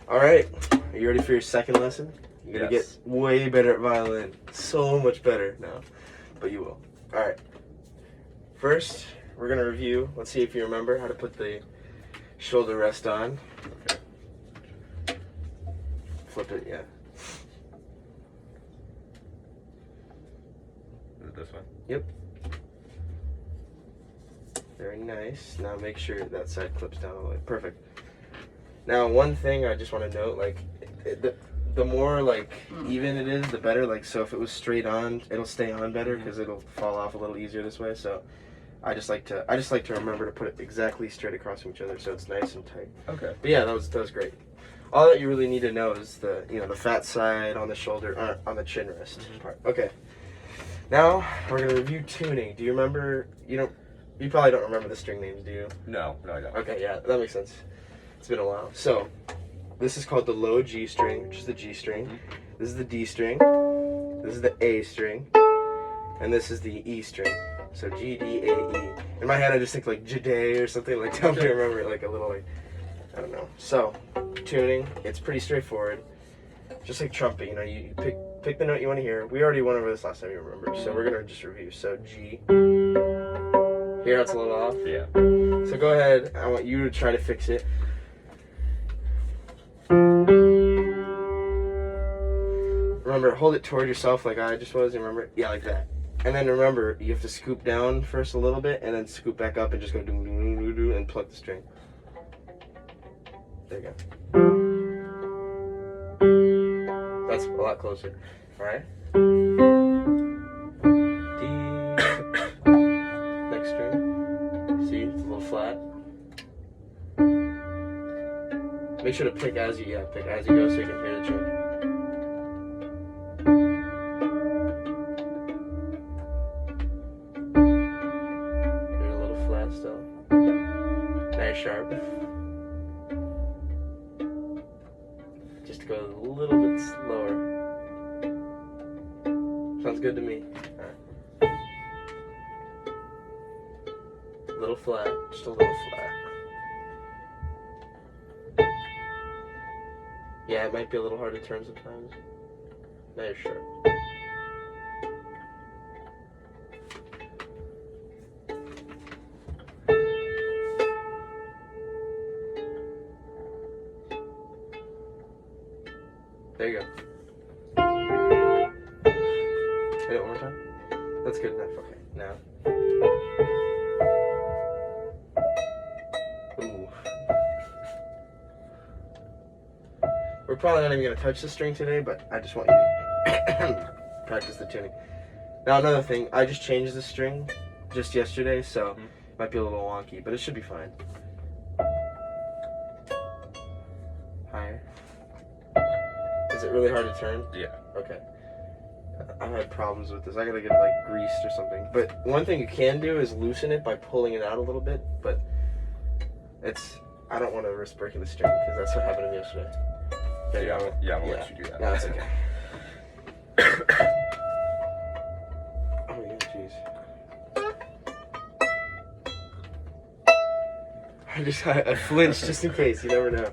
All right, are you ready for your second lesson? You're gonna Yes. get way better at violin. So much better now, but you will. All right. First, we're gonna review. Let's see if you remember how to put the shoulder rest on. Okay. Flip it, yeah. Is it this one? Yep. Very nice. Now make sure that side clips down all the way. Perfect. Now, one thing I just want to note, like, the more like even it is, the better. Like, so if it was straight on, it'll stay on better because it'll fall off a little easier this way. So, I just like to remember to put it exactly straight across from each other so it's nice and tight. Okay. But yeah, that was great. All that you really need to know is the fat side on the shoulder, on the chin rest part. Okay. Now we're gonna review tuning. Do you remember? You probably don't remember the string names, do you? No, I don't. Okay, yeah, that makes sense. It's been a while. So, this is called the low G string, which is the G string. This is the D string. This is the A string. And this is the E string. So G, D, A, E. In my head, I just think like Jade or something like that. Help me remember it, like a little, like, I don't know. So, tuning, it's pretty straightforward. Just like trumpet, you pick the note you want to hear. We already went over this last time, you remember. So we're gonna just review. So G. Hear how it's a little off? Yeah. So go ahead. I want you to try to fix it. Remember, hold it toward yourself like I just was. Remember? Yeah, like that. And then remember, you have to scoop down first a little bit, and then scoop back up and just go do do do do and pluck the string. There you go. That's a lot closer. All right. D. Next string. See, it's a little flat. Make sure to pick as you go so you can hear the tune. You're a little flat still. Nice sharp. Just go a little bit slower. Sounds good to me. Alright. A little flat, just a little flat. Yeah, it might be a little hard to turn sometimes. Now you're sharp. There you go. Hit it one more time. That's good enough. Okay, now. Ooh. We're probably not even going to touch the string today, but I just want you to practice the tuning. Now, another thing, I just changed the string just yesterday, so it might be a little wonky, but it should be fine. Higher. Is it really hard to turn? Yeah. Okay. I've had problems with this. I gotta get it like greased or something. But one thing you can do is loosen it by pulling it out a little bit, but I don't want to risk breaking the string because that's what happened to me yesterday. Okay, I'm gonna let you do that. No, it's okay. Oh yeah, jeez. I flinched just in case. You never know.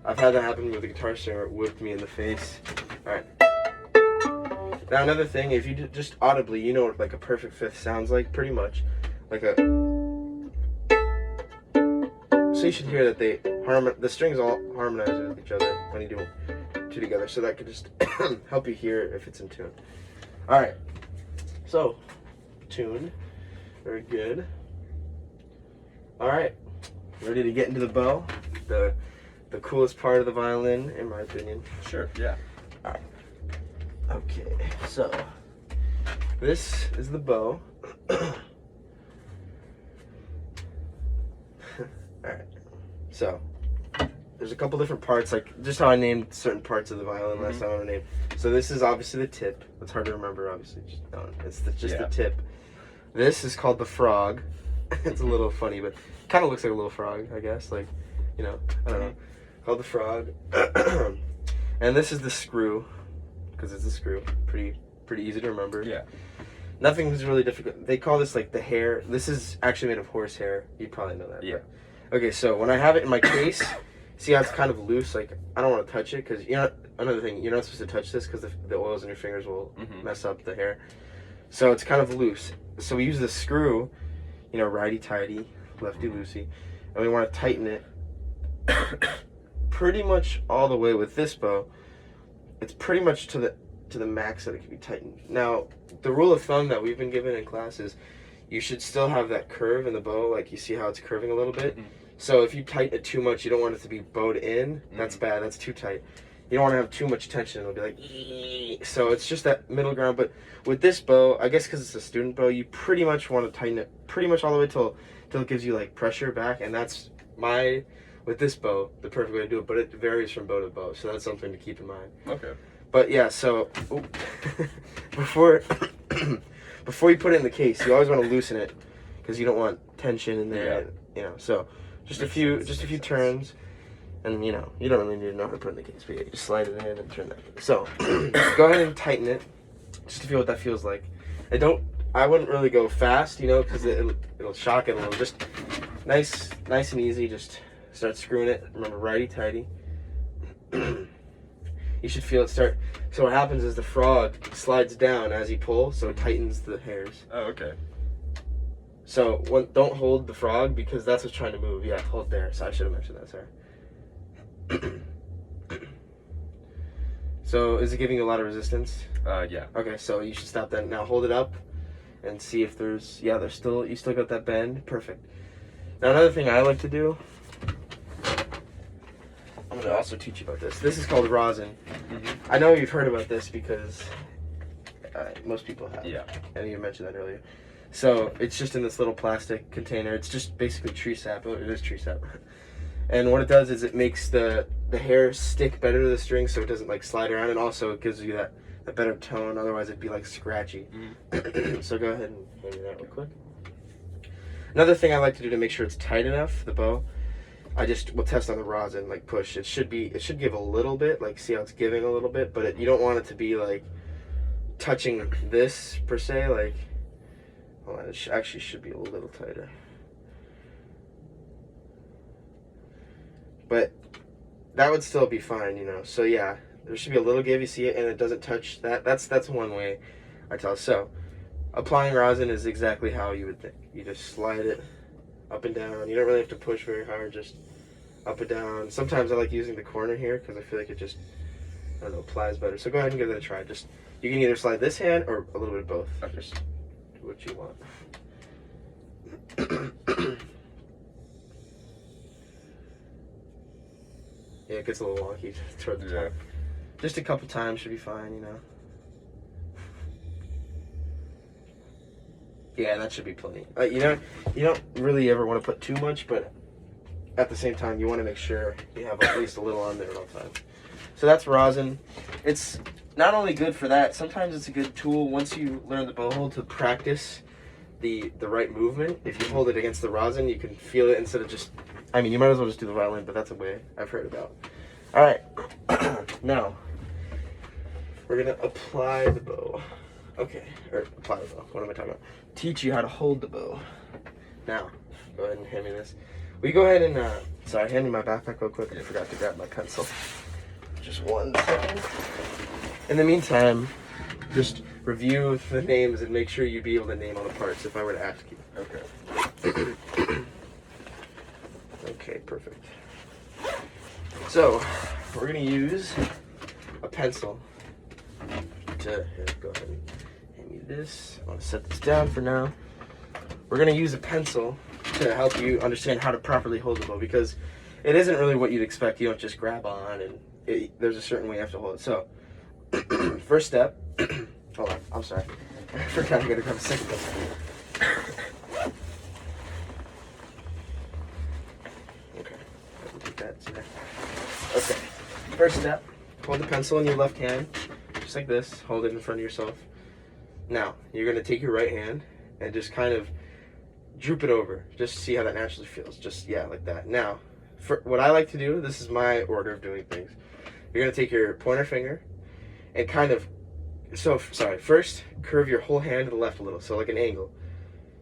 I've had that happen with a guitar string where it whipped me in the face. Alright. Now another thing, if you just audibly, you know what like a perfect fifth sounds like, pretty much. Like a... So you should hear that the strings all harmonize with each other when you do two together. So that could just help you hear if it's in tune. Alright. So, tuned. Very good. Alright. Ready to get into the bow? The coolest part of the violin, in my opinion. Sure, yeah. Alright. Okay, so this is the bow. Alright. So there's a couple different parts, like just how I named certain parts of the violin last time I named. So this is obviously the tip. It's hard to remember, obviously. It's just the tip. This is called the frog. It's a little funny, but kind of looks like a little frog, I guess. Like, I don't know. Called the frog. And this is the screw, because it's a screw. Pretty easy to remember. Yeah. Nothing's really difficult. They call this like the hair. This is actually made of horse hair. You probably know that. Yeah. Okay, so when I have it in my case, see how it's kind of loose? Like, I don't want to touch it because another thing, you're not supposed to touch this because the oils in your fingers will mess up the hair. So it's kind of loose. So we use the screw, righty-tighty, lefty-loosey, and we want to tighten it pretty much all the way with this bow. It's pretty much to the max that it can be tightened. Now, the rule of thumb that we've been given in class is you should still have that curve in the bow, like you see how it's curving a little bit. So if you tighten it too much, you don't want it to be bowed in. That's bad. That's too tight. You don't want to have too much tension. It'll be like, ee. So it's just that middle ground. But with this bow, I guess because it's a student bow, you pretty much want to tighten it pretty much all the way till it gives you like pressure back. And that's with this bow, the perfect way to do it. But it varies from bow to bow, so that's something to keep in mind. Okay. But yeah, so before you put it in the case, you always want to loosen it because you don't want tension in there. So just a few turns, and you don't really need to know how to put it in the case, but yeah, you just slide it in and turn that. So go ahead and tighten it just to feel what that feels like. I wouldn't really go fast, because it'll shock it a little. Just nice and easy. Just start screwing it. Remember, righty-tighty. You should feel it start. So what happens is the frog slides down as you pull, so it tightens the hairs. Oh, okay. So don't hold the frog because that's what's trying to move. Yeah, hold there. So I should have mentioned that. Sorry. So is it giving you a lot of resistance? Yeah. Okay, so you should stop that. Now hold it up and see if you still got that bend. Perfect. Now another thing I like to do, I'm going to also teach you about this. This is called rosin. I know you've heard about this because most people have. Yeah. And you mentioned that earlier. So it's just in this little plastic container. It's just basically tree sap. It is tree sap. And what it does is it makes the hair stick better to the string so it doesn't like slide around, and also it gives you that better tone. Otherwise it'd be like scratchy. So go ahead and hand me that real quick. Another thing I like to do to make sure it's tight enough, the bow, we'll test on the rosin, like push. It should give a little bit, like see how it's giving a little bit, but you don't want it to be like touching this per se, like, hold on, it actually should be a little tighter. But that would still be fine, So yeah, there should be a little give, you see it, and it doesn't touch that. That's one way I tell. So applying rosin is exactly how you would think. You just slide it up and down. You don't really have to push very hard, just up and down. Sometimes I like using the corner here because I feel like it just, I don't know, applies better. So go ahead and give that a try. You can either slide this hand or a little bit of both. Just do what you want. Yeah, it gets a little wonky toward the top. Just a couple times should be fine, Yeah, that should be plenty. You don't really ever want to put too much, but at the same time, you want to make sure you have at least a little on there at all times. So that's rosin. It's not only good for that, sometimes it's a good tool once you learn the bow hold to practice the right movement. If you hold it against the rosin, you can feel it instead of just, you might as well just do the violin, but that's a way I've heard about. All right, now we're gonna apply the bow. Okay, or apply the bow. What am I talking about? Teach you how to hold the bow. Now, go ahead and hand me this. Will you go ahead and, hand me my backpack real quick. I forgot to grab my pencil. Just 1 second. In the meantime, just review the names and make sure you'd be able to name all the parts if I were to ask you. Okay. Okay, perfect. So, we're going to use a pencil here, go ahead and hand me this. I want to set this down for now. We're going to use a pencil to help you understand how to properly hold the bow, because it isn't really what you'd expect. You don't just grab on, and there's a certain way you have to hold it. So, first step, hold on, I'm sorry. I forgot I got to grab a second pencil. Okay, I'll take that today. Okay, first step, hold the pencil in your left hand, just like this. Hold it in front of yourself. Now, you're going to take your right hand and just kind of droop it over. Just see how that naturally feels. Just, yeah, like that. Now, for what I like to do, this is my order of doing things. You're going to take your pointer finger and kind of, first curve your whole hand to the left a little, so like an angle.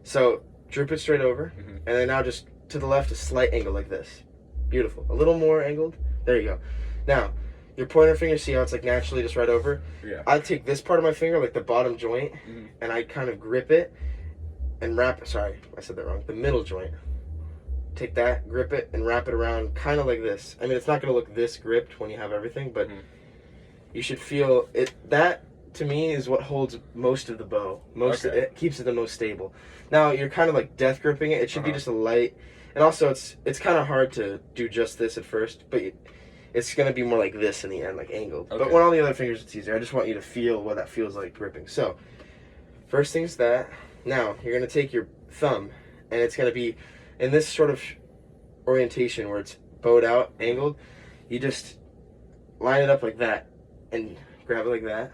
So droop it straight over, and then now just to the left, a slight angle like this. Beautiful. A little more angled. There you go. Now, your pointer finger, see how it's like naturally just right over? Yeah. I take this part of my finger, like the bottom joint, Mhm. and I kind of grip it and wrap it. Sorry, I said that wrong. The middle joint. Take that, grip it, and wrap it around kind of like this. I mean, it's not going to look this gripped when you have everything, but Mhm. you should feel it. That, to me, is what holds most of the bow. Okay. It keeps it the most stable. Now, you're kind of like death gripping it. It should be Uh-huh. just a light. And also, it's kind of hard to do just this at first, but it's going to be more like this in the end, like angled. Okay. But when all the other fingers, it's easier. I just want you to feel what that feels like gripping. So, first thing's that. Now, you're going to take your thumb, and it's going to be in this sort of orientation where it's bowed out, angled. You just line it up like that, and grab it like that.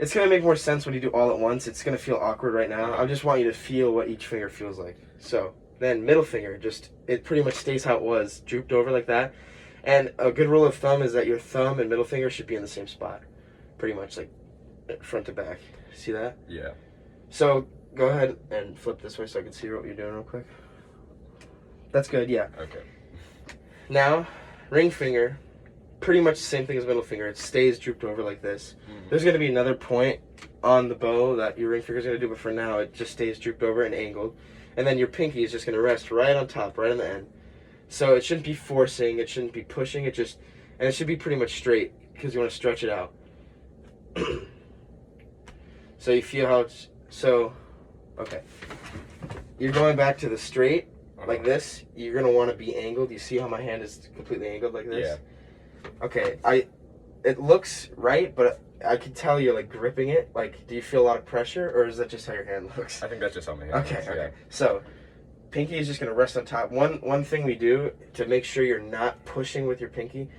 It's going to make more sense when you do all at once. It's going to feel awkward right now. I just want you to feel what each finger feels like. So, then middle finger, it pretty much stays how it was, drooped over like that. And a good rule of thumb is that your thumb and middle finger should be in the same spot. Pretty much like front to back. See that? Yeah. So, go ahead and flip this way so I can see what you're doing real quick. That's good, yeah. Okay. Now, ring finger, pretty much the same thing as middle finger. It stays drooped over like this. Mhm. There's going to be another point on the bow that your ring finger is going to do, but for now it just stays drooped over and angled. And then your pinky is just going to rest right on top, right on the end. So it shouldn't be forcing, it shouldn't be pushing, and it should be pretty much straight because you want to stretch it out. So you feel how it's, okay. You're going back to the straight, like this. You're going to want to be angled. You see how my hand is completely angled like this? Yeah. Okay, it looks right, but I can tell you're like gripping it. Like, do you feel a lot of pressure, or is that just how your hand looks? I think that's just how my hand Okay, looks, okay. So, pinky is just gonna rest on top. One thing we do to make sure you're not pushing with your pinky,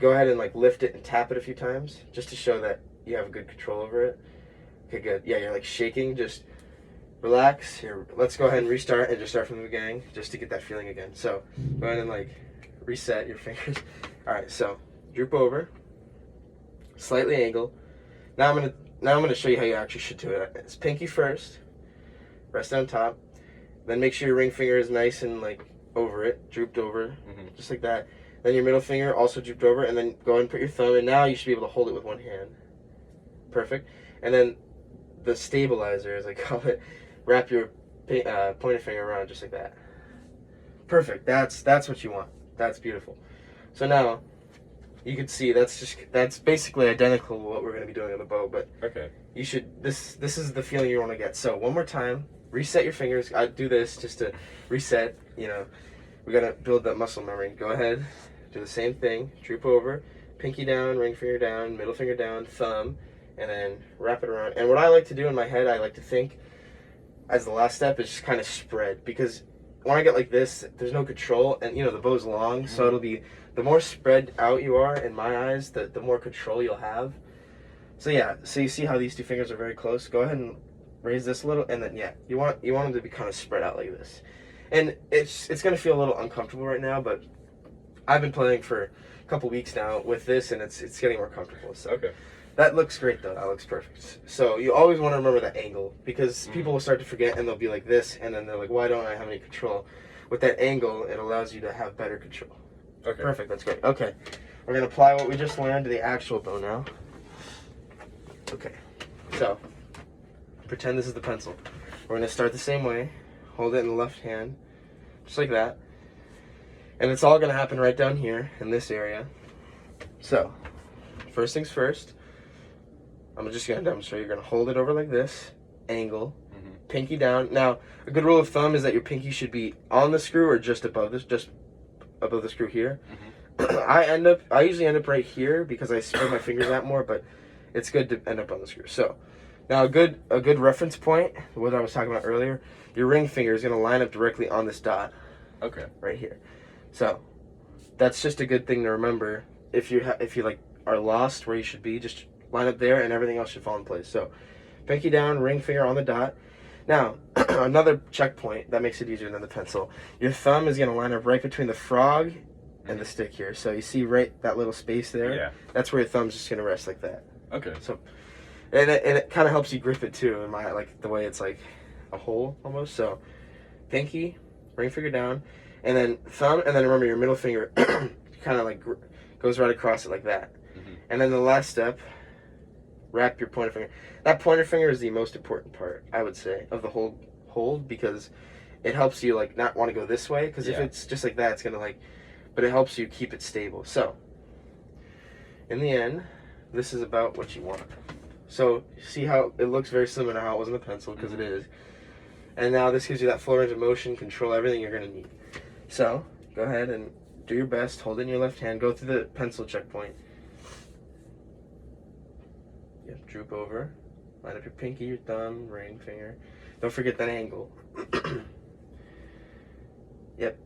go ahead and like lift it and tap it a few times, just to show that you have good control over it. Okay, good. Yeah, you're like shaking. Just relax. Here, let's go ahead and restart and just start from the beginning, just to get that feeling again. So, go ahead and like reset your fingers. All right, so droop over, slightly angle. Now I'm gonna show you how you actually should do it. It's pinky first, rest on top, then make sure your ring finger is nice and like over it, drooped over, Mhm. just like that. Then your middle finger also drooped over, and then go ahead and put your thumb, and now you should be able to hold it with one hand. Perfect. And then the stabilizer, as I call it, wrap your pointer finger around just like that. Perfect. That's what you want. That's beautiful. So now you can see that's basically identical to what we're going to be doing on the bow, but Okay. you should this is the feeling you want to get. So one more time, reset your fingers. I do this just to reset, we got to build that muscle memory. Go ahead, do the same thing, droop over, pinky down, ring finger down, middle finger down, thumb, and then wrap it around. And what I like to do in my head, I like to think as the last step is just kind of spread, because when I get like this, there's no control, and the bow's long, so it'll be, the more spread out you are in my eyes, the more control you'll have. So yeah, so you see how these two fingers are very close. Go ahead and raise this a little, and then you want them to be kind of spread out like this. And it's gonna feel a little uncomfortable right now, but I've been playing for a couple weeks now with this, and it's getting more comfortable. So Okay. that looks great though. That looks perfect. So you always want to remember that angle, because people will start to forget and they'll be like this, and then they're like, why don't I have any control? With that angle, it allows you to have better control. Okay. Perfect, that's great. Okay, we're gonna apply what we just learned to the actual bow now. Okay, so pretend this is the pencil. We're gonna start the same way. Hold it in the left hand, just like that. And it's all gonna happen right down here in this area. So, first things first, I'm just gonna demonstrate. You're gonna hold it over like this, angle, pinky down. Now, a good rule of thumb is that your pinky should be on the screw or just above the screw here. I usually end up right here because I spread my fingers out more, but it's good to end up on the screw. So, now a good reference point, what I was talking about earlier, your ring finger is gonna line up directly on this dot. Okay. Right here. So, that's just a good thing to remember. If you like are lost where you should be, just line up there and everything else should fall in place. So, pinky down, ring finger on the dot. Now, another checkpoint that makes it easier than the pencil. Your thumb is going to line up right between the frog and the stick here. So you see that little space there? Yeah. That's where your thumb's just going to rest like that. Okay. So, and it kind of helps you grip it too, in my, like the way it's like a hole almost. So, pinky, ring finger down. and then thumb, and then remember your middle finger kind of like goes right across it like that. And then the last step, wrap your pointer finger. That pointer finger is the most important part, I would say, of the whole hold, because it helps you like not want to go this way, because if it's just like that, it's gonna like, but it helps you keep it stable. So in the end, this is about what you want. So see how it looks very similar to how it was in the pencil, because it is. And now this gives you that full range of motion, control, everything you're gonna need. So go ahead and do your best. Hold it in your left hand. Go through the pencil checkpoint. Yep, droop over. Line up your pinky, your thumb, ring finger. Don't forget that angle. Yep.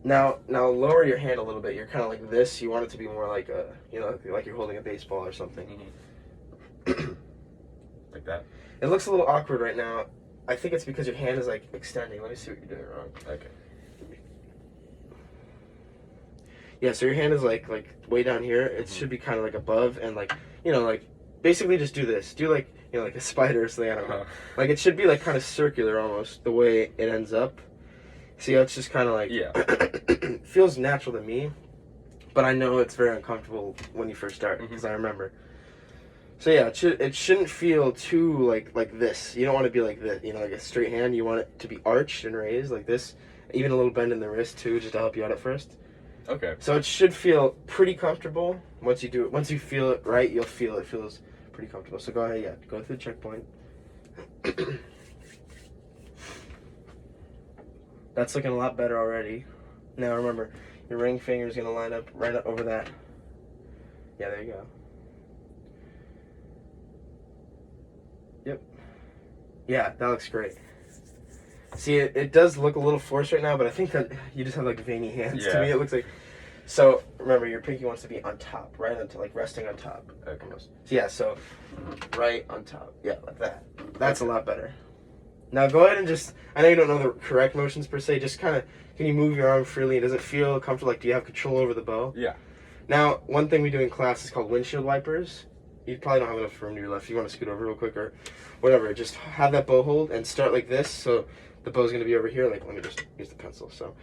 Now lower your hand a little bit. You're kind of like this. You want it to be more like a, you know, like you're holding a baseball or something. Like that? It looks a little awkward right now. I think it's because your hand is like extending. Let me see what you're doing wrong. Okay. Yeah, so your hand is like way down here. It should be kind of like above, and like, you know, like basically just do this. Do like, you know, like a spider or something. I don't know. Like it should be like kind of circular almost the way it ends up. See how it's just kind of like, feels natural to me, but I know it's very uncomfortable when you first start, because I remember. So yeah, it shouldn't feel too like this. You don't want to be like this, you know, like a straight hand. You want it to be arched and raised like this. Even a little bend in the wrist too, just to help you out at first. Okay. So it should feel pretty comfortable once you do it. Once you feel it right, you'll feel it feels pretty comfortable. So go ahead, go through the checkpoint. That's looking a lot better already. Now remember, your ring finger is going to line up right up over that. Yeah, there you go. Yep. Yeah, that looks great. See, it does look a little forced right now, but I think that you just have like veiny hands. To me, it looks like. So remember, your pinky wants to be on top, right onto, like resting on top. Okay. Almost. So yeah, so right on top. Yeah, like that. That's a lot better. Now go ahead and just, I know you don't know the correct motions per se, just kind of, can you move your arm freely? Does it feel comfortable? Like, do you have control over the bow? Yeah. Now, one thing we do in class is called windshield wipers. You probably don't have enough room to your left. You want to scoot over real quick or whatever. Just have that bow hold and start like this. So the bow's going to be over here. Like, let me just use the pencil. So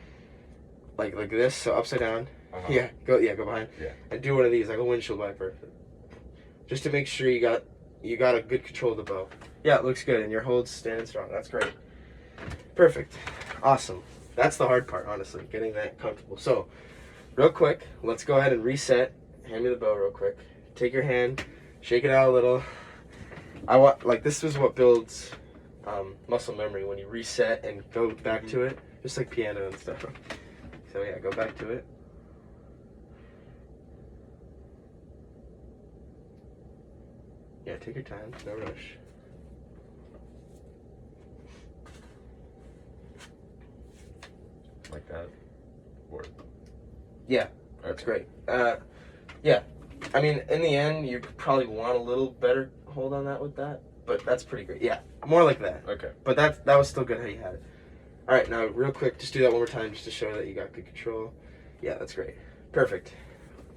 like this. So upside down. Yeah, go behind. Yeah. And do one of these, like a windshield wiper. Just to make sure you got a good control of the bow. Yeah, it looks good, and your hold's standing strong. That's great. Perfect. Awesome. That's the hard part, honestly, getting that comfortable. So, real quick, let's go ahead and reset. Hand me the bow real quick. Take your hand, shake it out a little. This is what builds muscle memory, when you reset and go back to it, just like piano and stuff. So yeah, go back to it. Yeah, take your time, no rush. Like that? Or... Yeah, that's great. Yeah, I mean, in the end, you probably want a little better hold on that with that, but that's pretty great. Yeah, more like that. Okay. But that was still good how you had it. All right, now real quick, just do that one more time just to show that you got good control. Yeah, that's great. Perfect.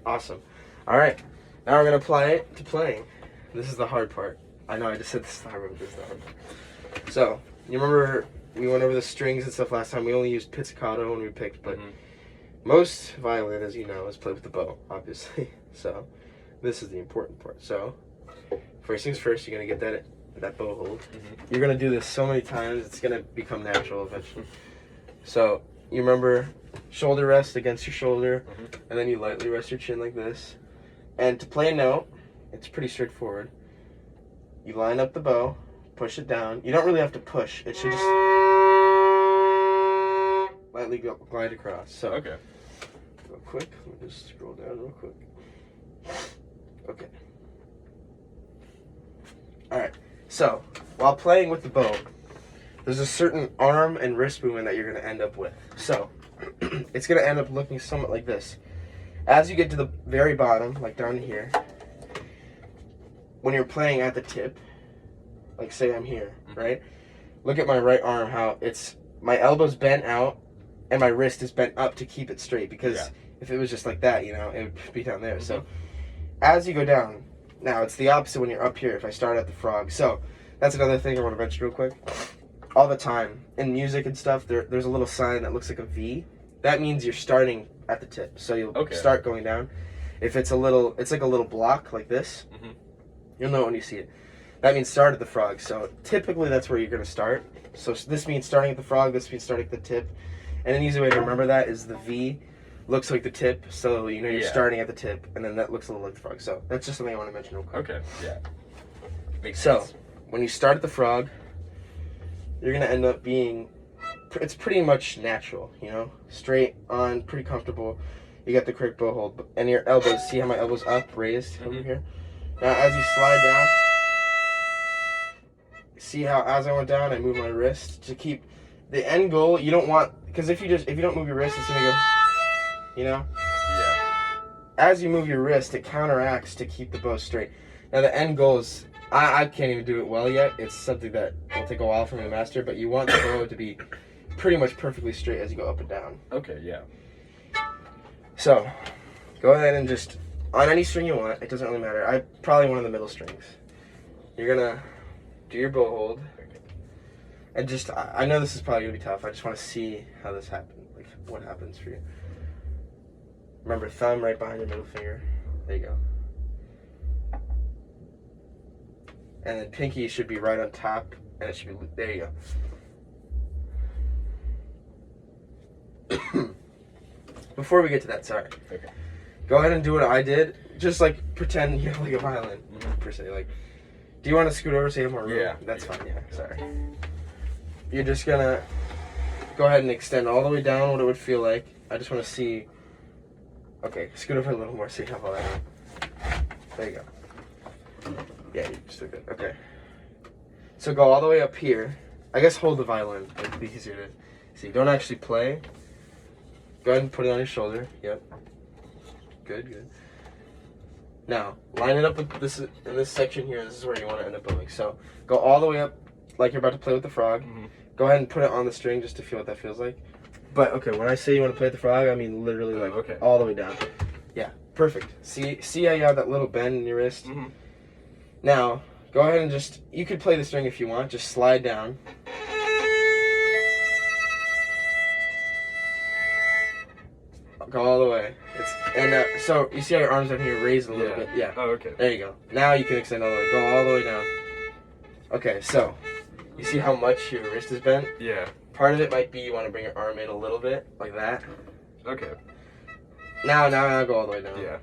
Awesome. All right, now we're going to apply it to playing. This is the hard part. I know I just said this is the hard part, but this is the hard part. So, you remember we went over the strings and stuff last time. We only used pizzicato when we picked, but most violin, as you know, is played with the bow, obviously. So, this is the important part. So, first things first, you're going to get that bow hold. You're going to do this so many times, it's going to become natural eventually. So, you remember shoulder rest against your shoulder, and then you lightly rest your chin like this. And to play a note, it's pretty straightforward. You line up the bow, push it down. You don't really have to push. It should just lightly glide across. So, okay. Real quick, let me just scroll down real quick. Okay. Alright, so, while playing with the bow, there's a certain arm and wrist movement that you're going to end up with. So, it's going to end up looking somewhat like this. As you get to the very bottom, like down here, when you're playing at the tip, like say I'm here, right? Look at my right arm, how my elbow's bent out and my wrist is bent up to keep it straight, because if it was just like that, you know, it would be down there. So as you go down, now it's the opposite when you're up here if I start at the frog. So that's another thing I want to mention real quick. all the time in music and stuff. There's a little sign that looks like a V. That means you're starting at the tip. So you'll start going down. If it's like a little block like this. Mm-hmm. You'll know it when you see it. That means start at the frog. So typically that's where you're going to start. So this means starting at the frog. This means starting at the tip. And an easy way to remember that is the V looks like the tip. So you know you're starting at the tip. And then that looks a little like the frog. So that's just something I want to mention real quick. Okay, yeah. Makes So sense. when you start at the frog, you're going to end up being, it's pretty much natural, you know, straight on, pretty comfortable. You got the correct bow hold. And your elbows, see how my elbows up, raised over here? Now as you slide down, see how as I went down, I move my wrist to keep the end goal. You don't want, because if you don't move your wrist, it's going to go, you know? Yeah. As you move your wrist, it counteracts to keep the bow straight. Now the end goal is, I can't even do it well yet. It's something that will take a while for me to master, but you want the bow to be pretty much perfectly straight as you go up and down. Okay, yeah. So, go ahead and just, on any string you want, it doesn't really matter. I probably one of the middle strings. You're gonna do your bow hold. And just, I know this is probably gonna be tough. I just want to see how this happens, like what happens for you. Remember, thumb right behind your middle finger. There you go. And then pinky should be right on top, and it should be, there you go. Before we get to that, sorry. Okay. Go ahead and do what I did. Just like pretend you have like a violin, per se. Like, do you want to scoot over so you have more room? Yeah. That's fine, yeah, sorry. You're just gonna go ahead and extend all the way down what it would feel like. I just want to see. Okay, scoot over a little more so you have all that room. There you go. Yeah, you just took it. Okay. So go all the way up here. I guess hold the violin. It'd be easier to see. Don't actually play. Go ahead and put it on your shoulder. Yep. Good, good. Now, line it up with this in this section here. This is where you want to end up bowing. So go all the way up like you're about to play with the frog. Mm-hmm. Go ahead and put it on the string just to feel what that feels like. But okay, when I say you want to play with the frog, I mean literally like all the way down. Yeah, perfect. See how you have that little bend in your wrist? Mm-hmm. Now, go ahead and just, you could play the string if you want, just slide down. Go all the way. So you see how your arms are here raised a little bit? Yeah. Oh, okay. There you go. Now you can extend all the way. Go all the way down. Okay, so you see how much your wrist is bent? Yeah. Part of it might be you want to bring your arm in a little bit, like that. Okay. Now go all the way down. Yeah.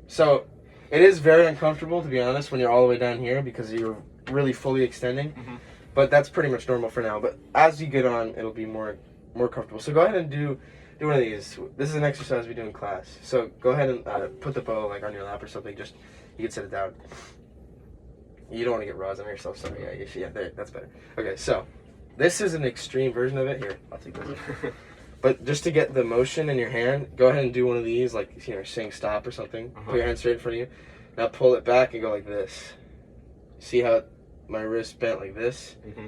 So it is very uncomfortable, to be honest, when you're all the way down here because you're really fully extending. Mm-hmm. But that's pretty much normal for now. But as you get on, it'll be more comfortable. So go ahead and do one of these. This is an exercise we do in class. So go ahead and put the bow like on your lap or something. Just you can set it down. You don't want to get rosin on yourself, so yeah, there, that's better. Okay, so this is an extreme version of it. Here, I'll take this. But just to get the motion in your hand, go ahead and do one of these, like saying stop or something. Put your hand straight in front of you. Now pull it back and go like this. See how my wrist bent like this? Mm-hmm.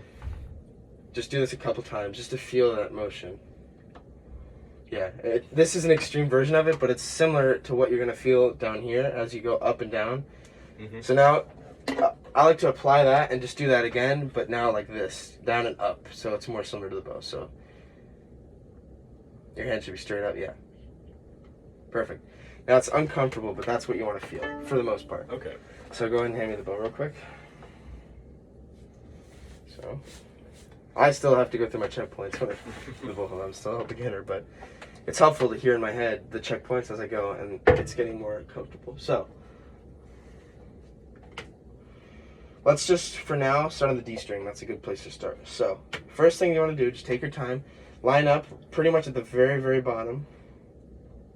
Just do this a couple times just to feel that motion. Yeah, this is an extreme version of it, but it's similar to what you're going to feel down here as you go up and down. Mm-hmm. So now, I like to apply that and just do that again, but now like this, down and up, so it's more similar to the bow. So your hand should be straight up, yeah. Perfect. Now it's uncomfortable, but that's what you want to feel, for the most part. Okay. So go ahead and hand me the bow real quick. So, I still have to go through my checkpoints with the bow hold. I'm still a beginner, but it's helpful to hear in my head the checkpoints as I go, and it's getting more comfortable. So, let's just, for now, start on the D string. That's a good place to start. So, first thing you want to do, just take your time, line up pretty much at the very, very bottom,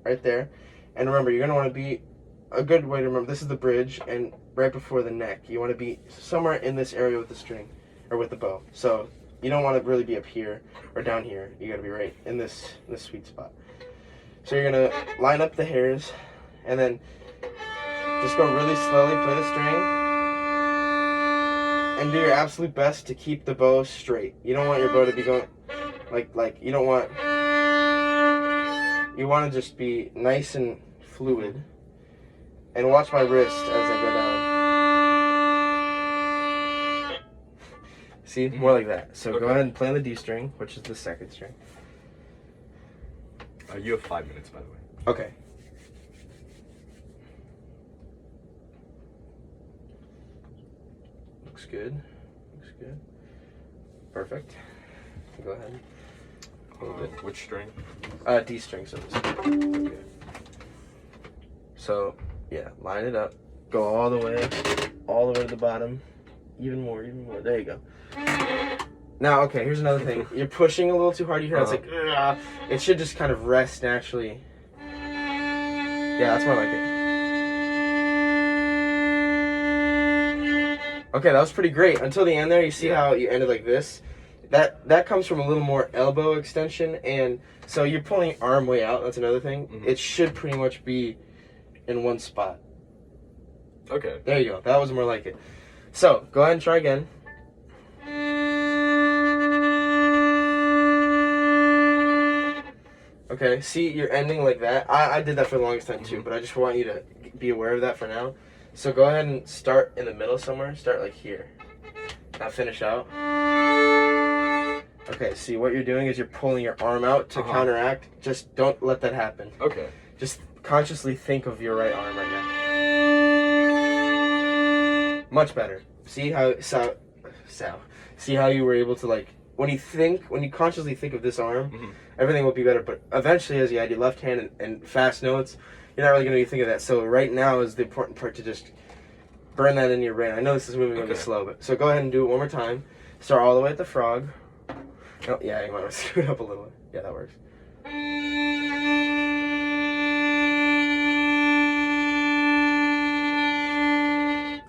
right there. And remember, you're going to want to be, a good way to remember, this is the bridge, and right before the neck. You want to be somewhere in this area with the string, or with the bow. So, you don't want to really be up here or down here. You got to be right in this sweet spot. So you're going to line up the hairs, and then just go really slowly, play the string, and do your absolute best to keep the bow straight. You don't want your bow to be going like you don't want, you want to just be nice and fluid. And watch my wrist as I go down. See, more like that. So go ahead and play on the D string, which is the second string. You have 5 minutes, by the way. Okay. Looks good. Looks good. Perfect. Go ahead. Hold it. Which string? D string, so this. Okay. So, yeah, line it up. Go all the way to the bottom. Even more. There you go. Now, okay, here's another thing. You're pushing a little too hard. You hear it's like, ugh. It should just kind of rest naturally. Yeah, that's more like it. Okay, that was pretty great. Until the end there, you see how you ended like this? That comes from a little more elbow extension, and so you're pulling your arm way out. That's another thing. Mm-hmm. It should pretty much be in one spot. Okay. There you go. That was more like it. So, go ahead and try again. Okay, see, you're ending like that. I did that for the longest time too, but I just want you to be aware of that for now. So go ahead and start in the middle somewhere. Start like here. Now finish out. Okay, see, what you're doing is you're pulling your arm out to counteract. Just don't let that happen. Okay. Just consciously think of your right arm right now. Much better. See how see how you were able to, like, when you consciously think of this arm, everything will be better. But eventually, as you add your left hand and fast notes, you're not really going to be thinking of that. So right now is the important part to just burn that in your brain. I know this is moving a bit slow, but so go ahead and do it one more time. Start all the way at the frog. Oh, yeah, you might want to scoot up a little bit. Yeah, that works.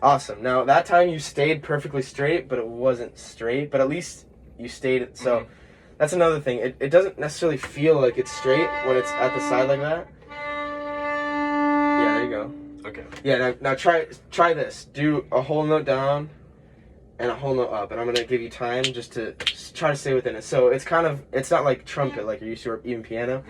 Awesome. Now, that time you stayed perfectly straight, but it wasn't straight. But at least you stayed it. So that's another thing. It doesn't necessarily feel like it's straight when it's at the side like that. Yeah, there you go. Okay. Yeah, now try this. Do a whole note down and a whole note up. And I'm going to give you time just to try to stay within it. So it's not like trumpet like you're used to, or even piano.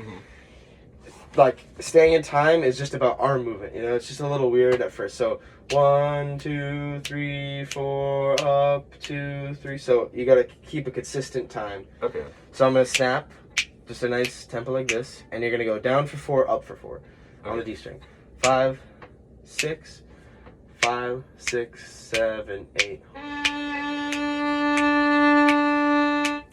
Like, staying in time is just about arm movement, you know? It's just a little weird at first. So 1, 2, 3, 4, up, 2, 3. So you gotta keep a consistent time. Okay. So I'm gonna snap, just a nice tempo like this, and you're gonna go down for 4, up for 4 on the D string. 5, 6, 5, 6, 7, 8.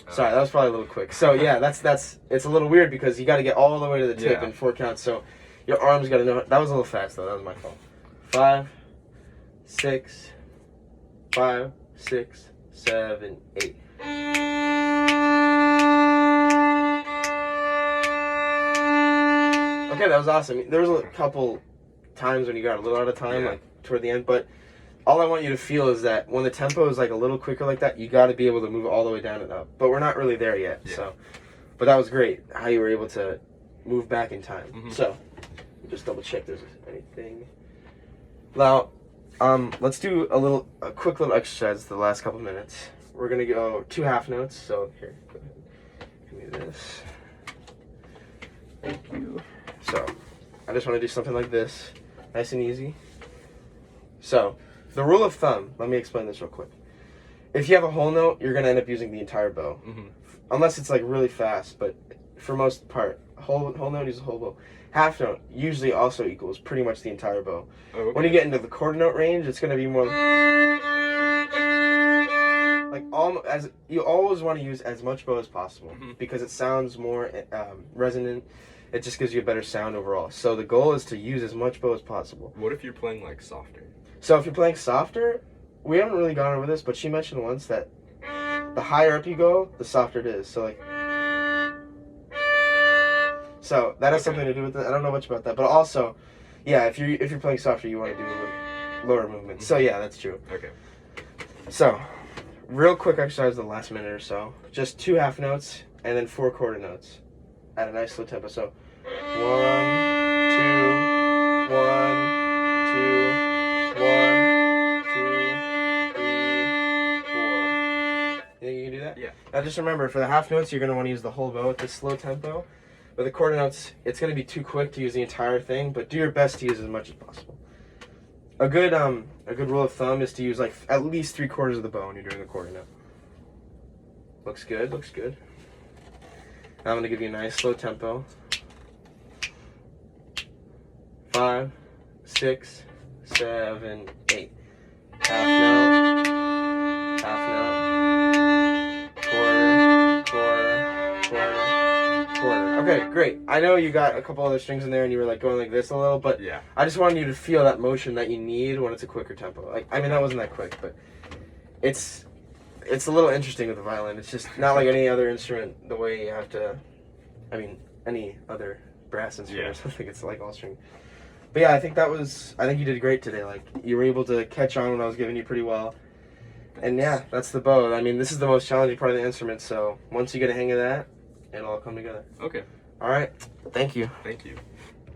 Sorry, that was probably a little quick. So yeah, it's a little weird because you got to get all the way to the tip in 4 counts. So your arms got to know. That was a little fast though. That was my fault. 5, 6, 5, 6, 7, 8. Okay, that was awesome. There was a couple times when you got a little out of time, like toward the end, but all I want you to feel is that when the tempo is like a little quicker like that, you got to be able to move all the way down and up. But we're not really there yet. So, but that was great how you were able to move back in time. So, just double check there's anything. Now, let's do a quick little exercise the last couple minutes. We're gonna go 2 half notes. So here, go ahead. Give me this. Thank you. So, I just want to do something like this, nice and easy. So, the rule of thumb, let me explain this real quick. If you have a whole note, you're going to end up using the entire bow. Unless it's like really fast, but for most part, whole note is a whole bow. Half note usually also equals pretty much the entire bow. When you get into the quarter note range, it's going to be more like you always want to use as much bow as possible because it sounds more resonant. It just gives you a better sound overall. So the goal is to use as much bow as possible. What if you're playing like softer? So if you're playing softer, we haven't really gone over this, but she mentioned once that the higher up you go, the softer it is. So like, so that has something to do with it. I don't know much about that, but also, yeah, if you're playing softer, you want to do lower movements. So yeah, that's true. Okay. So, real quick exercise the last minute or so. Just 2 half notes and then 4 quarter notes at a nice slow tempo. So 1, 2, 1, 2. 1, 2, 3, 4. You think you can do that? Yeah. Now just remember, for the half notes, you're going to want to use the whole bow at this slow tempo. With the quarter notes, it's going to be too quick to use the entire thing, but do your best to use as much as possible. A good rule of thumb is to use like at least 3/4 of the bow when you're doing the quarter note. Looks good, looks good. Now I'm gonna give you a nice slow tempo. 5, 6, 7, 8. Half note, half note, quarter. Okay, great. I know you got a couple other strings in there and you were like going like this a little, but Yeah. I just wanted you to feel that motion that you need when it's a quicker tempo. Like, I mean, that wasn't that quick, but it's a little interesting with the violin. It's just not like any other instrument the way you have to, I mean, any other brass instrument Yeah. or something. It's like all string. But yeah, I think you did great today. Like, you were able to catch on when I was giving you pretty well. And yeah, that's the bow. I mean, this is the most challenging part of the instrument, so once you get a hang of that, it'll all come together. Okay. All right. Thank you. Thank you.